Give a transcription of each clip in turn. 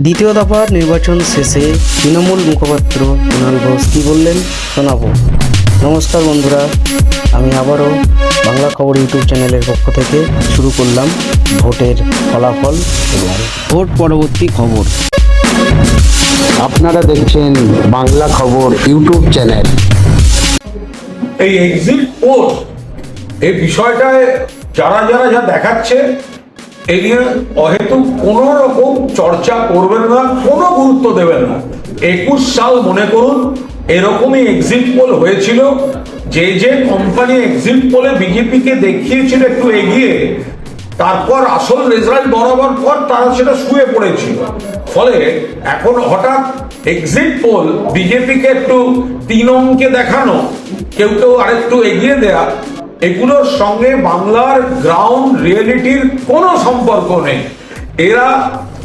দ্বিতীয় দফার নির্বাচন শেষে তৃণমূল মুখপাত্র কুণাল ঘোষ কী বললেন শোনাবো। নমস্কার বন্ধুরা, আমি আবারও বাংলা খবর ইউটিউব চ্যানেলের পক্ষ থেকে শুরু করলাম ভোটের ফলাফল এবং ভোট পরবর্তী খবর। আপনারা দেখছেন বাংলা খবর ইউটিউব চ্যানেল। এই এক্সিট পোল এই বিষয়টায় যারা যা দেখাচ্ছে এই নিয়ে অহেতুক কোনো রকম চর্চা করবেন না, কোনো গুরুত্ব দেবেন না। 21 সাল মনে করুন এরকমই এক্সিট পোল হয়েছিল। যে কোম্পানি এক্সিট পোলে বিজেপিকে দেখিয়েছিল একটু এগিয়ে, তারপর আসল রেজাল্ট বরাবর পর তারা সেটা শুয়ে পড়েছিল। ফলে এখন হঠাৎ এক্সিট পোল বিজেপিকে একটু 3 অঙ্কে দেখানো, কেউ আরেকটু এগিয়ে দেয়া, এগুলোর সঙ্গে বাংলার গ্রাউন্ড রিয়েলিটির কোনো সম্পর্ক নেই। এরা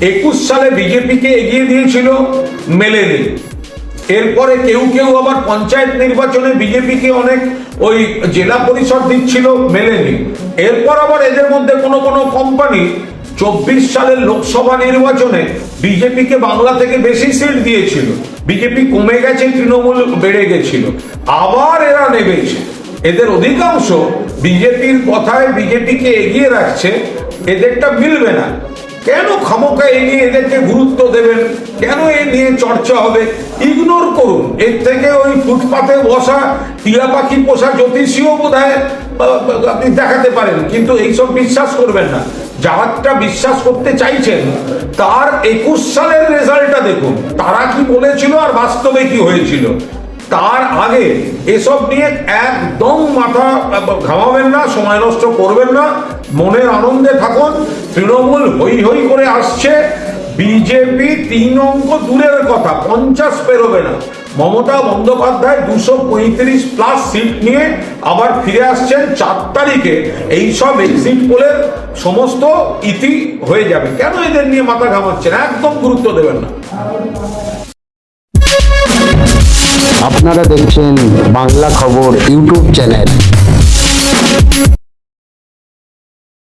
21 সালে বিজেপিকে এগিয়ে দিয়েছিল, মেলেনি। এরপরে কেউ আবার পঞ্চায়েত নির্বাচনে বিজেপিকে অনেক ওই জেলা পরিষদ দিচ্ছিল, মেলেনি। এরপর আবার এদের মধ্যে কোনো কোম্পানি 24 সালের লোকসভা নির্বাচনে বিজেপিকে বাংলা থেকে বেশি সিট দিয়েছিল, বিজেপি কমে গেছে, তৃণমূল বেড়ে গেছিল, আবার এরা নেমেছে। এদের অধিকাংশ বিজেপির কথায় বিজেপিকে এগিয়ে রাখছে, এদেরটা মিলবে না। কেন খামোকা এই নিয়ে এদেরকে গুরুত্ব দেবেন? কেন এই নিয়ে চর্চা হবে? ইগনোর করুন। এর থেকে ওই ফুটপাতে বসা টিয়া পাখি পোষা জ্যোতিষীও বোধহয় আপনি দেখাতে পারেন, কিন্তু এইসব বিশ্বাস করবেন না। যারটা বিশ্বাস করতে চাইছেন তার 21 সালের রেজাল্টটা দেখুন, তারা কি বলেছিল আর বাস্তবে কি হয়েছিল। তার আগে এসব নিয়ে একদম মাথা ঘামাবেন না, সময় নষ্ট করবেন না, মনের আনন্দে থাকুন। তৃণমূল হই করে আসছে, বিজেপি 3 অঙ্ক দূরের কথা 50 পেরোবে না। মমতা বন্দ্যোপাধ্যায় 235 প্লাস সিট নিয়ে আবার ফিরে আসছেন 4 তারিখে। এইসব এক্সিট পোলের সমস্ত ইতি হয়ে যাবে। কেন এদের নিয়ে মাথা ঘামাচ্ছেন? একদম গুরুত্ব দেবেন না। আপনারা দেখছেন বাংলা খবর ইউটিউব চ্যানেল।